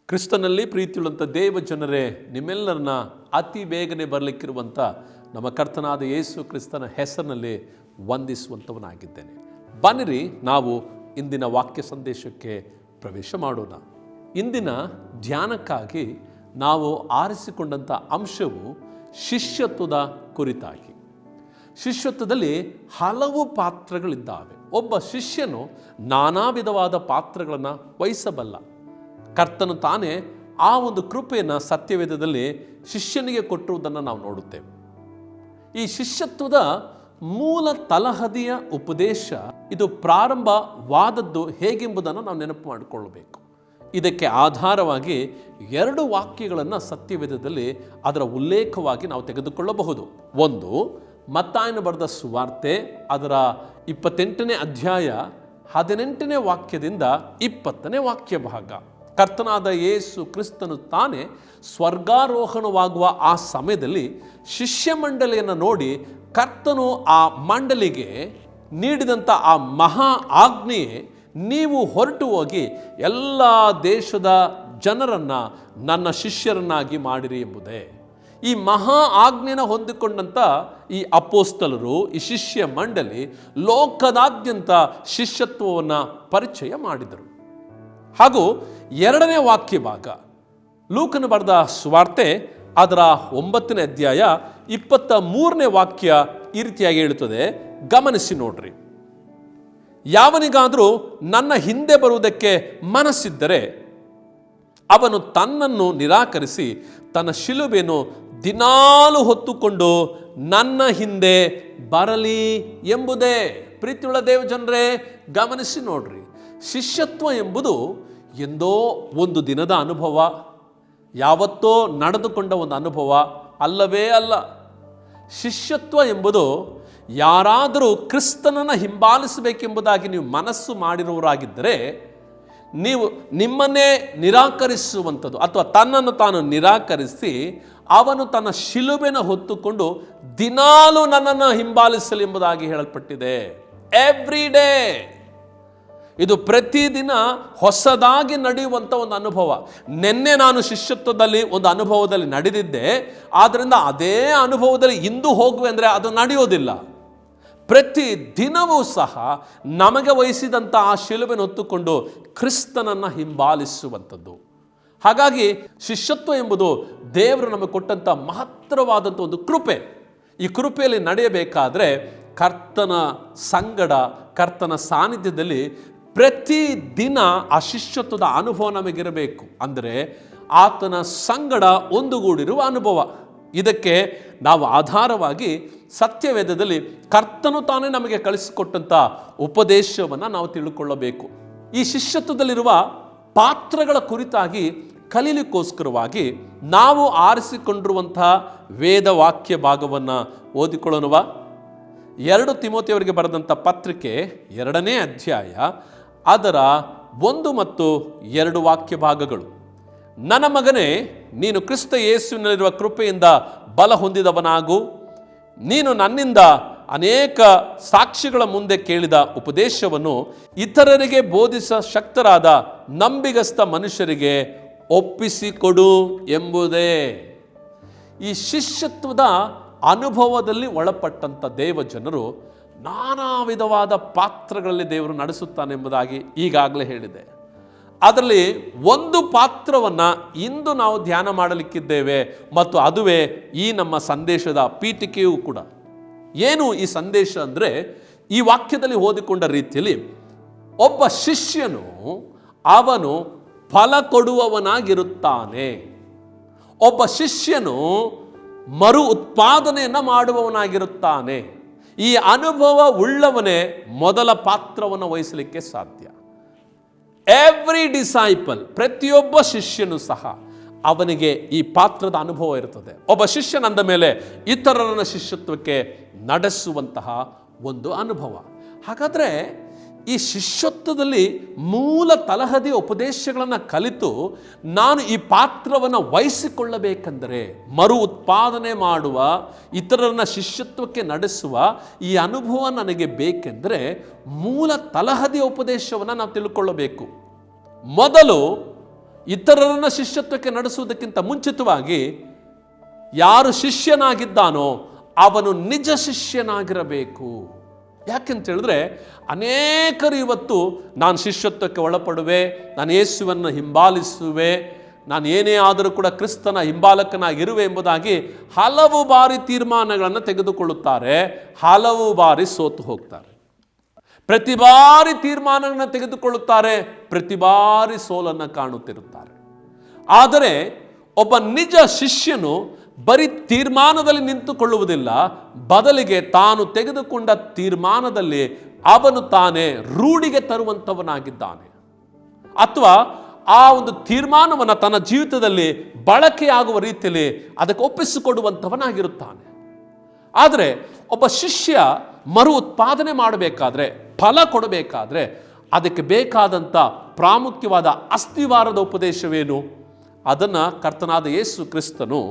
ಕ್ರಿಸ್ತನಲ್ಲಿ ಪ್ರೀತಿಯುಳ್ಳಂಥ ದೇವ ಜನರೇ, ನಿಮ್ಮೆಲ್ಲರನ್ನ ಅತಿ ಬೇಗನೆ ಬರಲಿಕ್ಕಿರುವಂಥ ನಮ್ಮ ಕರ್ತನಾದ ಯೇಸು ಕ್ರಿಸ್ತನ ಹೆಸರಿನಲ್ಲಿ ವಂದಿಸುವಂಥವನಾಗಿದ್ದೇನೆ. ಬನ್ನಿರಿ, ನಾವು ಇಂದಿನ ವಾಕ್ಯ ಸಂದೇಶಕ್ಕೆ ಪ್ರವೇಶ ಮಾಡೋಣ. ಇಂದಿನ ಧ್ಯಾನಕ್ಕಾಗಿ ನಾವು ಆರಿಸಿಕೊಂಡಂಥ ಅಂಶವು ಶಿಷ್ಯತ್ವದ ಕುರಿತಾಗಿ. ಶಿಷ್ಯತ್ವದಲ್ಲಿ ಹಲವು ಪಾತ್ರಗಳಿದ್ದಾವೆ. ಒಬ್ಬ ಶಿಷ್ಯನು ನಾನಾ ವಿಧವಾದ ಪಾತ್ರಗಳನ್ನು ವಹಿಸಬಲ್ಲ. ಕರ್ತನು ತಾನೇ ಆ ಒಂದು ಕೃಪೆಯನ್ನು ಸತ್ಯವೇದದಲ್ಲಿ ಶಿಷ್ಯನಿಗೆ ಕೊಟ್ಟಿರುವುದನ್ನು ನಾವು ನೋಡುತ್ತೇವೆ. ಈ ಶಿಷ್ಯತ್ವದ ಮೂಲ ತಲಹದಿಯ ಉಪದೇಶ ಇದು ಪ್ರಾರಂಭವಾದದ್ದು ಹೇಗೆಂಬುದನ್ನು ನಾವು ನೆನಪು ಮಾಡಿಕೊಳ್ಳಬೇಕು. ಇದಕ್ಕೆ ಆಧಾರವಾಗಿ 2 ವಾಕ್ಯಗಳನ್ನು ಸತ್ಯವೇದದಲ್ಲಿ ಅದರ ಉಲ್ಲೇಖವಾಗಿ ನಾವು ತೆಗೆದುಕೊಳ್ಳಬಹುದು. ಒಂದು, ಮತ್ತಾಯನು ಬರೆದ ಸುವಾರ್ತೆ ಅದರ 28ನೇ ಅಧ್ಯಾಯ 18ನೇ ವಾಕ್ಯದಿಂದ 20ನೇ ವಾಕ್ಯ ಭಾಗ. ಕರ್ತನಾದ ಯೇಸು ಕ್ರಿಸ್ತನು ತಾನೇ ಸ್ವರ್ಗಾರೋಹಣವಾಗುವ ಆ ಸಮಯದಲ್ಲಿ ಶಿಷ್ಯ ಮಂಡಳಿಯನ್ನು ನೋಡಿ ಕರ್ತನು ಆ ಮಂಡಳಿಗೆ ನೀಡಿದಂಥ ಆ ಮಹಾ ಆಜ್ಞೆಯೇ, ನೀವು ಹೊರಟು ಹೋಗಿ ಎಲ್ಲ ದೇಶದ ಜನರನ್ನು ನನ್ನ ಶಿಷ್ಯರನ್ನಾಗಿ ಮಾಡಿರಿ ಎಂಬುದೇ. ಈ ಮಹಾ ಆಜ್ಞೆನ ಹೊಂದಿಕೊಂಡಂಥ ಈ ಅಪೋಸ್ತಲರು, ಈ ಶಿಷ್ಯ ಮಂಡಳಿ ಲೋಕದಾದ್ಯಂತ ಶಿಷ್ಯತ್ವವನ್ನು ಪರಿಚಯ ಮಾಡಿದರು. ಹಾಗೂ 2ನೇ ವಾಕ್ಯ ಭಾಗ ಲೂಕನು ಬರೆದ ಸುವಾರ್ತೆ ಅದರ 9ನೇ ಅಧ್ಯಾಯ 23ನೇ ವಾಕ್ಯ ಈ ರೀತಿಯಾಗಿ ಹೇಳುತ್ತದೆ, ಗಮನಿಸಿ ನೋಡ್ರಿ. ಯಾವನಿಗಾದರೂ ನನ್ನ ಹಿಂದೆ ಬರುವುದಕ್ಕೆ ಮನಸ್ಸಿದ್ದರೆ ಅವನು ತನ್ನನ್ನು ನಿರಾಕರಿಸಿ ತನ್ನ ಶಿಲುಬೆಯನ್ನು ದಿನಾಲು ಹೊತ್ತುಕೊಂಡು ನನ್ನ ಹಿಂದೆ ಬರಲಿ ಎಂಬುದೇ. ಪ್ರೀತಿಯುಳ್ಳ ದೇವ ಜನರೇ, ಗಮನಿಸಿ ನೋಡ್ರಿ. ಶಿಷ್ಯತ್ವ ಎಂಬುದು ಎಂದೋ ಒಂದು ದಿನದ ಅನುಭವ, ಯಾವತ್ತೋ ನಡೆದುಕೊಂಡ ಒಂದು ಅನುಭವ ಅಲ್ಲವೇ ಅಲ್ಲ. ಶಿಷ್ಯತ್ವ ಎಂಬುದು ಯಾರಾದರೂ ಕ್ರಿಸ್ತನನ್ನು ಹಿಂಬಾಲಿಸಬೇಕೆಂಬುದಾಗಿ ನೀವು ಮನಸ್ಸು ಮಾಡಿರುವವರಾಗಿದ್ದರೆ ನೀವು ನಿಮ್ಮನ್ನೇ ನಿರಾಕರಿಸುವಂಥದ್ದು, ಅಥವಾ ತನ್ನನ್ನು ತಾನು ನಿರಾಕರಿಸಿ ಅವನು ತನ್ನ ಶಿಲುಬೆನ ಹೊತ್ತುಕೊಂಡು ದಿನಾಲು ನನ್ನನ್ನು ಹಿಂಬಾಲಿಸಲಿ ಎಂಬುದಾಗಿ ಹೇಳಲ್ಪಟ್ಟಿದೆ. Every day. ಇದು ಪ್ರತಿದಿನ ಹೊಸದಾಗಿ ನಡೆಯುವಂಥ ಒಂದು ಅನುಭವ. ನಿನ್ನೆ ನಾನು ಶಿಷ್ಯತ್ವದಲ್ಲಿ ಒಂದು ಅನುಭವದಲ್ಲಿ ನಡೆದಿದ್ದೆ, ಆದ್ದರಿಂದ ಅದೇ ಅನುಭವದಲ್ಲಿ ಇಂದು ಹೋಗುವೆ ಅಂದರೆ ಅದು ನಡೆಯೋದಿಲ್ಲ. ಪ್ರತಿ ದಿನವೂ ಸಹ ನಮಗೆ ವಹಿಸಿದಂಥ ಆ ಶಿಲುಬೆಯನ್ನು ಹೊತ್ತುಕೊಂಡು ಕ್ರಿಸ್ತನನ್ನು ಹಿಂಬಾಲಿಸುವಂಥದ್ದು. ಹಾಗಾಗಿ ಶಿಷ್ಯತ್ವ ಎಂಬುದು ದೇವರು ನಮಗೆ ಕೊಟ್ಟಂಥ ಮಹತ್ತರವಾದಂಥ ಒಂದು ಕೃಪೆ. ಈ ಕೃಪೆಯಲ್ಲಿ ನಡೆಯಬೇಕಾದ್ರೆ ಕರ್ತನ ಸಂಗಡ, ಕರ್ತನ ಸಾನ್ನಿಧ್ಯದಲ್ಲಿ ಪ್ರತಿ ದಿನ ಆ ಶಿಷ್ಯತ್ವದ ಅನುಭವ ನಮಗಿರಬೇಕು. ಅಂದರೆ ಆತನ ಸಂಗಡ ಒಂದುಗೂಡಿರುವ ಅನುಭವ. ಇದಕ್ಕೆ ನಾವು ಆಧಾರವಾಗಿ ಸತ್ಯವೇದದಲ್ಲಿ ಕರ್ತನು ತಾನೇ ನಮಗೆ ಕಳಿಸಿಕೊಟ್ಟಂಥ ಉಪದೇಶವನ್ನು ನಾವು ತಿಳ್ಕೊಳ್ಳಬೇಕು. ಈ ಶಿಷ್ಯತ್ವದಲ್ಲಿರುವ ಪಾತ್ರಗಳ ಕುರಿತಾಗಿ ಕಲೀಲಿಕ್ಕೋಸ್ಕರವಾಗಿ ನಾವು ಆರಿಸಿಕೊಂಡಿರುವಂತಹ ವೇದ ವಾಕ್ಯ ಭಾಗವನ್ನು ಓದಿಕೊಳ್ಳೋಣವಾ? 2 ತಿಮೋಥೆಯವರಿಗೆ ಬರೆದಂಥ ಪತ್ರಿಕೆ 2ನೇ ಅಧ್ಯಾಯ ಅದರ 1 ಮತ್ತು 2 ವಾಕ್ಯ ಭಾಗಗಳು. ನನ್ನ ಮಗನೇ, ನೀನು ಕ್ರಿಸ್ತ ಯೇಸುವಿನಲ್ಲಿರುವ ಕೃಪೆಯಿಂದ ಬಲ ಹೊಂದಿದವನಾಗು. ನೀನು ನನ್ನಿಂದ ಅನೇಕ ಸಾಕ್ಷಿಗಳ ಮುಂದೆ ಕೇಳಿದ ಉಪದೇಶವನ್ನು ಇತರರಿಗೆ ಬೋಧಿಸ ಶಕ್ತರಾದ ನಂಬಿಗಸ್ತ ಮನುಷ್ಯರಿಗೆ ಒಪ್ಪಿಸಿಕೊಡು ಎಂಬುದೇ. ಈ ಶಿಷ್ಯತ್ವದ ಅನುಭವದಲ್ಲಿ ಒಳಪಟ್ಟಂಥ ದೇವ ಜನರು ನಾನಾ ವಿಧವಾದ ಪಾತ್ರಗಳಲ್ಲಿ ದೇವರು ನಡೆಸುತ್ತಾನೆ ಎಂಬುದಾಗಿ ಈಗಾಗಲೇ ಹೇಳಿದೆ. ಅದರಲ್ಲಿ ಒಂದು ಪಾತ್ರವನ್ನು ಇಂದು ನಾವು ಧ್ಯಾನ ಮಾಡಲಿಕ್ಕಿದ್ದೇವೆ, ಮತ್ತು ಅದುವೇ ಈ ನಮ್ಮ ಸಂದೇಶದ ಪೀಠಿಕೆಯೂ ಕೂಡ. ಏನು ಈ ಸಂದೇಶ ಅಂದರೆ, ಈ ವಾಕ್ಯದಲ್ಲಿ ಓದಿಕೊಂಡ ರೀತಿಯಲ್ಲಿ ಒಬ್ಬ ಶಿಷ್ಯನು ಅವನು ಫಲ ಕೊಡುವವನಾಗಿರುತ್ತಾನೆ. ಒಬ್ಬ ಶಿಷ್ಯನು ಮರು ಉತ್ಪಾದನೆಯನ್ನು ಮಾಡುವವನಾಗಿರುತ್ತಾನೆ. ಈ ಅನುಭವ ಉಳ್ಳವನೇ ಮೊದಲ ಪಾತ್ರವನ್ನು ವಹಿಸಲಿಕ್ಕೆ ಸಾಧ್ಯ. ಎವ್ರಿ ಡಿಸೈಪಲ್, ಪ್ರತಿಯೊಬ್ಬ ಶಿಷ್ಯನು ಸಹ ಅವನಿಗೆ ಈ ಪಾತ್ರದ ಅನುಭವ ಇರುತ್ತದೆ. ಒಬ್ಬ ಶಿಷ್ಯನಂದ ಮೇಲೆ ಇತರರನ್ನ ಶಿಷ್ಯತ್ವಕ್ಕೆ ನಡೆಸುವಂತಹ ಒಂದು ಅನುಭವ. ಹಾಗಾದರೆ ಈ ಶಿಷ್ಯತ್ವದಲ್ಲಿ ಮೂಲ ತಲಹದಿಯ ಉಪದೇಶಗಳನ್ನು ಕಲಿತು ನಾನು ಈ ಪಾತ್ರವನ್ನು ವಹಿಸಿಕೊಳ್ಳಬೇಕೆಂದರೆ, ಮರು ಉತ್ಪಾದನೆ ಮಾಡುವ, ಇತರರನ್ನ ಶಿಷ್ಯತ್ವಕ್ಕೆ ನಡೆಸುವ ಈ ಅನುಭವ ನನಗೆ ಬೇಕೆಂದರೆ ಮೂಲ ತಲಹದಿಯ ಉಪದೇಶವನ್ನು ನಾವು ತಿಳ್ಕೊಳ್ಳಬೇಕು. ಮೊದಲು ಇತರರನ್ನ ಶಿಷ್ಯತ್ವಕ್ಕೆ ನಡೆಸುವುದಕ್ಕಿಂತ ಮುಂಚಿತವಾಗಿ ಯಾರು ಶಿಷ್ಯನಾಗಿದ್ದಾನೋ ಅವನು ನಿಜ ಶಿಷ್ಯನಾಗಿರಬೇಕು. ಯಾಕೆಂತ ಹೇಳಿದ್ರೆ ಅನೇಕರು ಇವತ್ತು ನಾನು ಶಿಷ್ಯತ್ವಕ್ಕೆ ಒಳಪಡುವೆ, ನಾನು ಯೇಸುವನ್ನು ಹಿಂಬಾಲಿಸುವೆ, ನಾನು ಏನೇ ಆದರೂ ಕೂಡ ಕ್ರಿಸ್ತನ ಹಿಂಬಾಲಕನಾಗಿರುವೆ ಎಂಬುದಾಗಿ ಹಲವು ಬಾರಿ ತೀರ್ಮಾನಗಳನ್ನು ತೆಗೆದುಕೊಳ್ಳುತ್ತಾರೆ, ಹಲವು ಬಾರಿ ಸೋತು ಹೋಗ್ತಾರೆ. ಪ್ರತಿ ಬಾರಿ ತೀರ್ಮಾನಗಳನ್ನು ತೆಗೆದುಕೊಳ್ಳುತ್ತಾರೆ, ಪ್ರತಿ ಬಾರಿ ಸೋಲನ್ನು ಕಾಣುತ್ತಿರುತ್ತಾರೆ. ಆದರೆ ಒಬ್ಬ ನಿಜ ಶಿಷ್ಯನು ಬರೀ ತೀರ್ಮಾನದಲ್ಲಿ ನಿಂತುಕೊಳ್ಳುವುದಿಲ್ಲ, ಬದಲಿಗೆ ತಾನು ತೆಗೆದುಕೊಂಡ ತೀರ್ಮಾನದಲ್ಲಿ ಅವನು ತಾನೇ ರೂಢಿಗೆ ತರುವಂಥವನಾಗಿದ್ದಾನೆ, ಅಥವಾ ಆ ಒಂದು ತೀರ್ಮಾನವನ್ನು ತನ್ನ ಜೀವಿತದಲ್ಲಿ ಬಳಕೆಯಾಗುವ ರೀತಿಯಲ್ಲಿ ಅದಕ್ಕೆ ಒಪ್ಪಿಸಿಕೊಡುವಂಥವನಾಗಿರುತ್ತಾನೆ. ಆದರೆ ಒಬ್ಬ ಶಿಷ್ಯ ಮರು ಉತ್ಪಾದನೆ ಮಾಡಬೇಕಾದ್ರೆ, ಫಲ ಕೊಡಬೇಕಾದ್ರೆ ಅದಕ್ಕೆ ಬೇಕಾದಂಥ ಪ್ರಾಮುಖ್ಯವಾದ ಅಸ್ತಿವಾರದ ಉಪದೇಶವೇನು? ಅದನ್ನು ಕರ್ತನಾದ ಯೇಸು ಕ್ರಿಸ್ತನು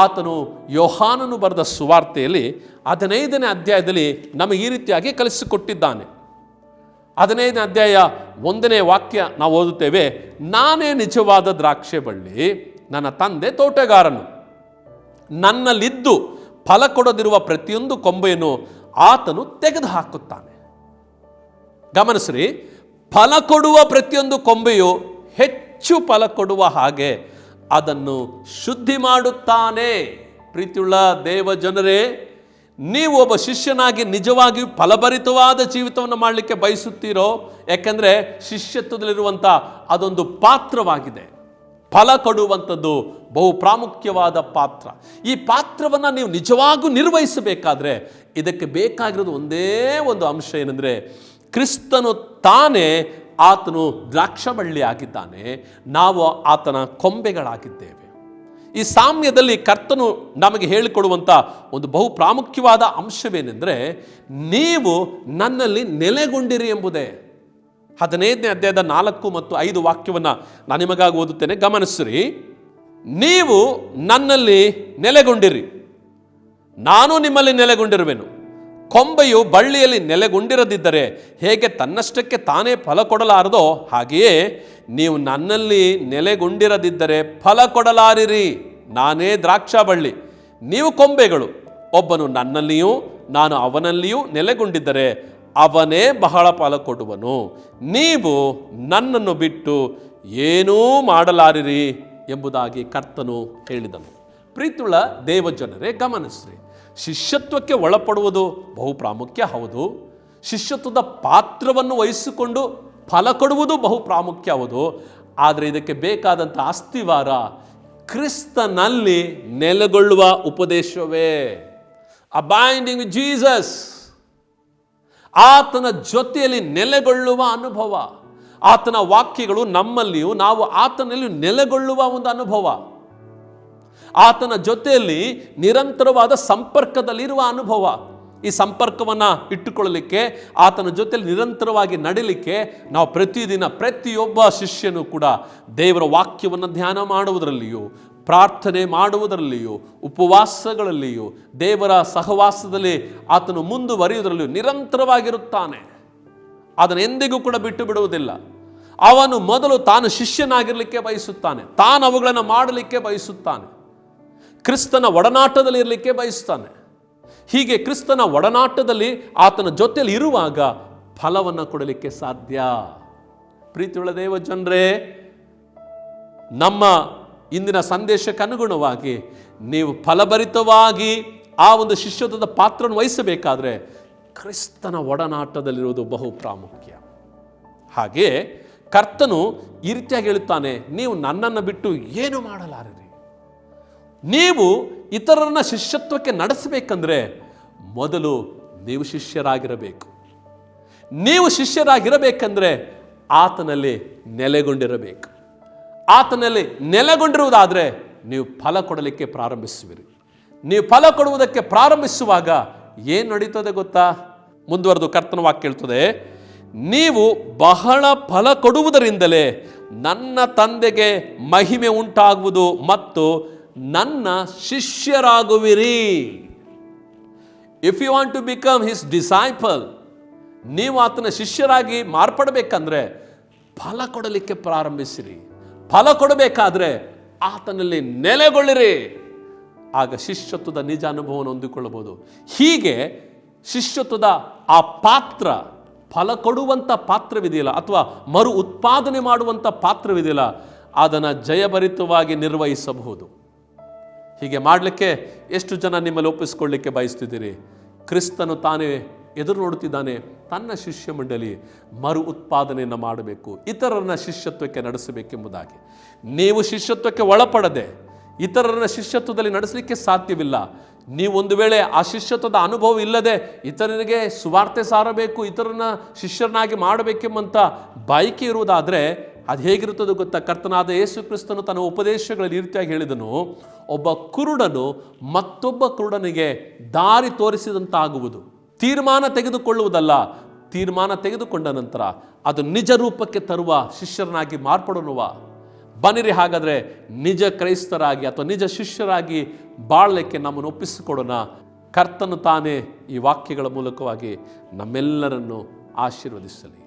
ಆತನು ಯೋಹಾನನು ಬರೆದ ಸುವಾರ್ತೆಯಲ್ಲಿ 15ನೇ ಅಧ್ಯಾಯದಲ್ಲಿ ನಮಗೆ ಈ ರೀತಿಯಾಗಿ ಕಲಿಸಿಕೊಟ್ಟಿದ್ದಾನೆ. 15ನೇ ಅಧ್ಯಾಯ 1ನೇ ವಾಕ್ಯ ನಾವು ಓದುತ್ತೇವೆ. ನಾನೇ ನಿಜವಾದ ದ್ರಾಕ್ಷೆ ಬಳ್ಳಿ, ನನ್ನ ತಂದೆ ತೋಟಗಾರನು. ನನ್ನಲ್ಲಿದ್ದು ಫಲ ಕೊಡದಿರುವ ಪ್ರತಿಯೊಂದು ಕೊಂಬೆಯನ್ನು ಆತನು ತೆಗೆದು ಹಾಕುತ್ತಾನೆ. ಗಮನಿಸ್ರಿ, ಫಲ ಕೊಡುವ ಪ್ರತಿಯೊಂದು ಕೊಂಬೆಯು ಹೆಚ್ಚು ಫಲ ಕೊಡುವ ಹಾಗೆ ಅದನ್ನು ಶುದ್ಧಿ ಮಾಡುತ್ತಾನೆ. ಪ್ರೀತಿಯುಳ್ಳ ದೇವ ಜನರೇ, ನೀವು ಒಬ್ಬ ಶಿಷ್ಯನಾಗಿ ನಿಜವಾಗಿಯೂ ಫಲಭರಿತವಾದ ಜೀವಿತವನ್ನು ಮಾಡಲಿಕ್ಕೆ ಬಯಸುತ್ತೀರೋ? ಯಾಕೆಂದರೆ ಶಿಷ್ಯತ್ವದಲ್ಲಿರುವಂಥ ಅದೊಂದು ಪಾತ್ರವಾಗಿದೆ. ಫಲ ಕೊಡುವಂಥದ್ದು ಬಹು ಪ್ರಾಮುಖ್ಯವಾದ ಪಾತ್ರ. ಈ ಪಾತ್ರವನ್ನು ನೀವು ನಿಜವಾಗೂ ನಿರ್ವಹಿಸಬೇಕಾದ್ರೆ ಇದಕ್ಕೆ ಬೇಕಾಗಿರೋದು ಒಂದೇ ಒಂದು ಅಂಶ ಏನೆಂದರೆ, ಕ್ರಿಸ್ತನು ತಾನೇ ಆತನು ದ್ರಾಕ್ಷಬಳ್ಳಿ ಆಗಿದ್ದಾನೆ, ನಾವು ಆತನ ಕೊಂಬೆಗಳಾಗಿದ್ದೇವೆ. ಈ ಸಾಮ್ಯದಲ್ಲಿ ಕರ್ತನು ನಮಗೆ ಹೇಳಿಕೊಡುವಂಥ ಒಂದು ಬಹು ಪ್ರಾಮುಖ್ಯವಾದ ಅಂಶವೇನೆಂದರೆ, ನೀವು ನನ್ನಲ್ಲಿ ನೆಲೆಗೊಂಡಿರಿ ಎಂಬುದೇ. 15ನೇ ಅಧ್ಯಾಯದ 4 ಮತ್ತು 5 ವಾಕ್ಯವನ್ನು ನಾನು ನಿಮಗಾಗಿ ಓದುತ್ತೇನೆ, ಗಮನಿಸಿರಿ. ನೀವು ನನ್ನಲ್ಲಿ ನೆಲೆಗೊಂಡಿರಿ, ನಾನು ನಿಮ್ಮಲ್ಲಿ ನೆಲೆಗೊಂಡಿರುವೆನು. ಕೊಂಬೆಯು ಬಳ್ಳಿಯಲ್ಲಿ ನೆಲೆಗೊಂಡಿರದಿದ್ದರೆ ಹೇಗೆ ತನ್ನಷ್ಟಕ್ಕೆ ತಾನೇ ಫಲ ಕೊಡಲಾರದೋ, ಹಾಗೆಯೇ ನೀವು ನನ್ನಲ್ಲಿ ನೆಲೆಗೊಂಡಿರದಿದ್ದರೆ ಫಲ ಕೊಡಲಾರಿರಿ. ನಾನೇ ದ್ರಾಕ್ಷಾ ಬಳ್ಳಿ, ನೀವು ಕೊಂಬೆಗಳು. ಒಬ್ಬನು ನನ್ನಲ್ಲಿಯೂ ನಾನು ಅವನಲ್ಲಿಯೂ ನೆಲೆಗೊಂಡಿದ್ದರೆ ಅವನೇ ಬಹಳ ಫಲ ಕೊಡುವನು. ನೀವು ನನ್ನನ್ನು ಬಿಟ್ಟು ಏನೂ ಮಾಡಲಾರಿರಿ ಎಂಬುದಾಗಿ ಕರ್ತನು ಹೇಳಿದನು. ಪ್ರೀತಿಯುಳ್ಳ ದೇವಜನರೇ, ಗಮನಿಸ್ರಿ, ಶಿಷ್ಯತ್ವಕ್ಕೆ ಒಳಪಡುವುದು ಬಹು ಪ್ರಾಮುಖ್ಯ ಹೌದು. ಶಿಷ್ಯತ್ವದ ಪಾತ್ರವನ್ನು ವಹಿಸಿಕೊಂಡು ಫಲ ಕೊಡುವುದು ಬಹು ಪ್ರಾಮುಖ್ಯ ಹೌದು. ಆದರೆ ಇದಕ್ಕೆ ಬೇಕಾದಂಥ ಅಸ್ತಿವಾರ ಕ್ರಿಸ್ತನಲ್ಲಿ ನೆಲೆಗೊಳ್ಳುವ ಉಪದೇಶವೇ. ಅಬೈಂಡಿಂಗ್ ವಿತ್ ಜೀಸಸ್, ಆತನ ಜೊತೆಯಲ್ಲಿ ನೆಲೆಗೊಳ್ಳುವ ಅನುಭವ. ಆತನ ವಾಕ್ಯಗಳು ನಮ್ಮಲ್ಲಿಯೂ ನಾವು ಆತನಲ್ಲಿ ನೆಲೆಗೊಳ್ಳುವ ಒಂದು ಅನುಭವ. ಆತನ ಜೊತೆಯಲ್ಲಿ ನಿರಂತರವಾದ ಸಂಪರ್ಕದಲ್ಲಿರುವ ಅನುಭವ. ಈ ಸಂಪರ್ಕವನ್ನು ಇಟ್ಟುಕೊಳ್ಳಲಿಕ್ಕೆ, ಆತನ ಜೊತೆಯಲ್ಲಿ ನಿರಂತರವಾಗಿ ನಡಿಲಿಕ್ಕೆ ನಾವು ಪ್ರತಿದಿನ ಪ್ರತಿಯೊಬ್ಬ ಶಿಷ್ಯನು ಕೂಡ ದೇವರ ವಾಕ್ಯವನ್ನು ಧ್ಯಾನ ಮಾಡುವುದರಲ್ಲಿಯೂ, ಪ್ರಾರ್ಥನೆ ಮಾಡುವುದರಲ್ಲಿಯೂ, ಉಪವಾಸಗಳಲ್ಲಿಯೂ, ದೇವರ ಸಹವಾಸದಲ್ಲಿ ಆತನು ಮುಂದುವರಿಯುವುದರಲ್ಲಿಯೂ ನಿರಂತರವಾಗಿರುತ್ತಾನೆ. ಅದನ್ನು ಎಂದಿಗೂ ಕೂಡ ಬಿಟ್ಟು ಬಿಡುವುದಿಲ್ಲ. ಅವನು ಮೊದಲು ತಾನು ಶಿಷ್ಯನಾಗಿರಲಿಕ್ಕೆ ಬಯಸುತ್ತಾನೆ, ತಾನು ಅವುಗಳನ್ನು ಮಾಡಲಿಕ್ಕೆ ಬಯಸುತ್ತಾನೆ, ಕ್ರಿಸ್ತನ ಒಡನಾಟದಲ್ಲಿ ಇರಲಿಕ್ಕೆ ಬಯಸ್ತಾನೆ. ಹೀಗೆ ಕ್ರಿಸ್ತನ ಒಡನಾಟದಲ್ಲಿ ಆತನ ಜೊತೆಯಲ್ಲಿ ಇರುವಾಗ ಫಲವನ್ನು ಕೊಡಲಿಕ್ಕೆ ಸಾಧ್ಯ. ಪ್ರೀತಿಯುಳ್ಳ ದೇವ ಜನರೇ, ನಮ್ಮ ಇಂದಿನ ಸಂದೇಶಕ್ಕೆ ಅನುಗುಣವಾಗಿ ನೀವು ಫಲಭರಿತವಾಗಿ ಆ ಒಂದು ಶಿಷ್ಯತ್ವದ ಪಾತ್ರವನ್ನು ವಹಿಸಬೇಕಾದ್ರೆ ಕ್ರಿಸ್ತನ ಒಡನಾಟದಲ್ಲಿರುವುದು ಬಹು ಪ್ರಾಮುಖ್ಯ. ಹಾಗೆ ಕರ್ತನು ಈ ರೀತಿಯಾಗಿ ಹೇಳುತ್ತಾನೆ, ನೀವು ನನ್ನನ್ನು ಬಿಟ್ಟು ಏನು ಮಾಡಲಾರಿರಿ. ನೀವು ಇತರರನ್ನ ಶಿಷ್ಯತ್ವಕ್ಕೆ ನಡೆಸಬೇಕಂದ್ರೆ ಮೊದಲು ನೀವು ಶಿಷ್ಯರಾಗಿರಬೇಕು. ನೀವು ಶಿಷ್ಯರಾಗಿರಬೇಕಂದ್ರೆ ಆತನಲ್ಲಿ ನೆಲೆಗೊಂಡಿರಬೇಕು. ಆತನಲ್ಲಿ ನೆಲೆಗೊಂಡಿರುವುದಾದರೆ ನೀವು ಫಲ ಕೊಡಲಿಕ್ಕೆ ಪ್ರಾರಂಭಿಸುವಿರಿ. ನೀವು ಫಲ ಕೊಡುವುದಕ್ಕೆ ಪ್ರಾರಂಭಿಸುವಾಗ ಏನು ನಡೀತದೆ ಗೊತ್ತಾ? ಮುಂದುವರೆದು ಕರ್ತನ ವಾಕ್ಯ ಹೇಳ್ತದೆ, ನೀವು ಬಹಳ ಫಲ ಕೊಡುವುದರಿಂದಲೇ ನನ್ನ ತಂದೆಗೆ ಮಹಿಮೆ ಉಂಟಾಗುವುದು ಮತ್ತು ನನ್ನ ಶಿಷ್ಯರಾಗುವಿರಿ. If you want to become his disciple, ನೀವು ಆತನ ಶಿಷ್ಯರಾಗಿ ಮಾರ್ಪಡಬೇಕಂದ್ರೆ ಫಲ ಕೊಡಲಿಕ್ಕೆ ಪ್ರಾರಂಭಿಸಿರಿ. ಫಲ ಕೊಡಬೇಕಾದ್ರೆ ಆತನಲ್ಲಿ ನೆಲೆಗೊಳ್ಳಿರಿ. ಆಗ ಶಿಷ್ಯತ್ವದ ನಿಜ ಅನುಭವವನ್ನು ಹೊಂದಿಕೊಳ್ಳಬಹುದು. ಹೀಗೆ ಶಿಷ್ಯತ್ವದ ಆ ಪಾತ್ರ, ಫಲ ಕೊಡುವಂಥ ಪಾತ್ರವಿದೆಯಲ್ಲ, ಅಥವಾ ಮರು ಉತ್ಪಾದನೆ ಮಾಡುವಂಥ ಪಾತ್ರವಿದೆಯಲ್ಲ, ಅದನ್ನು ಜಯಭರಿತವಾಗಿ ನಿರ್ವಹಿಸಬಹುದು. ಹೀಗೆ ಮಾಡಲಿಕ್ಕೆ ಎಷ್ಟು ಜನ ನಿಮ್ಮಲ್ಲಿ ಒಪ್ಪಿಸಿಕೊಳ್ಳಿಕ್ಕೆ ಬಯಸ್ತಿದ್ದೀರಿ? ಕ್ರಿಸ್ತನು ತಾನೇ ಎದುರು ನೋಡುತ್ತಿದ್ದಾನೆ. ತನ್ನ ಶಿಷ್ಯ ಮಂಡಳಿ ಮರು ಉತ್ಪಾದನೆಯನ್ನು ಮಾಡಬೇಕು, ಇತರರನ್ನ ಶಿಷ್ಯತ್ವಕ್ಕೆ ನಡೆಸಬೇಕೆಂಬುದಾಗಿ. ನೀವು ಶಿಷ್ಯತ್ವಕ್ಕೆ ಒಳಪಡದೆ ಇತರರನ್ನ ಶಿಷ್ಯತ್ವದಲ್ಲಿ ನಡೆಸಲಿಕ್ಕೆ ಸಾಧ್ಯವಿಲ್ಲ. ನೀವು ಒಂದು ವೇಳೆ ಆ ಶಿಷ್ಯತ್ವದ ಅನುಭವ ಇಲ್ಲದೆ ಇತರರಿಗೆ ಸುವಾರ್ತೆ ಸಾರಬೇಕು, ಇತರರನ್ನ ಶಿಷ್ಯರನ್ನಾಗಿ ಮಾಡಬೇಕೆಂಬಂಥ ಬಯಕೆ ಇರುವುದಾದರೆ ಅದು ಹೇಗಿರುತ್ತದೆ ಗೊತ್ತಾ? ಕರ್ತನಾದ ಯೇಸು ಕ್ರಿಸ್ತನು ತನ್ನ ಉಪದೇಶಗಳಲ್ಲಿ ಈ ರೀತಿಯಾಗಿ ಹೇಳಿದನು, ಒಬ್ಬ ಕುರುಡನು ಮತ್ತೊಬ್ಬ ಕುರುಡನಿಗೆ ದಾರಿ ತೋರಿಸಿದಂತಾಗುವುದು. ತೀರ್ಮಾನ ತೆಗೆದುಕೊಳ್ಳುವುದಲ್ಲ, ತೀರ್ಮಾನ ತೆಗೆದುಕೊಂಡ ನಂತರ ಅದು ನಿಜ ರೂಪಕ್ಕೆ ತರುವ ಶಿಷ್ಯರನ್ನಾಗಿ ಮಾರ್ಪಡೋಣವ. ಬನ್ನಿರಿ, ಹಾಗಾದರೆ ನಿಜ ಕ್ರೈಸ್ತರಾಗಿ ಅಥವಾ ನಿಜ ಶಿಷ್ಯರಾಗಿ ಬಾಳಲಿಕ್ಕೆ ನಮ್ಮನ್ನು ಒಪ್ಪಿಸಿಕೊಡೋಣ. ಕರ್ತನು ತಾನೇ ಈ ವಾಕ್ಯಗಳ ಮೂಲಕವಾಗಿ ನಮ್ಮೆಲ್ಲರನ್ನು ಆಶೀರ್ವದಿಸಲಿ.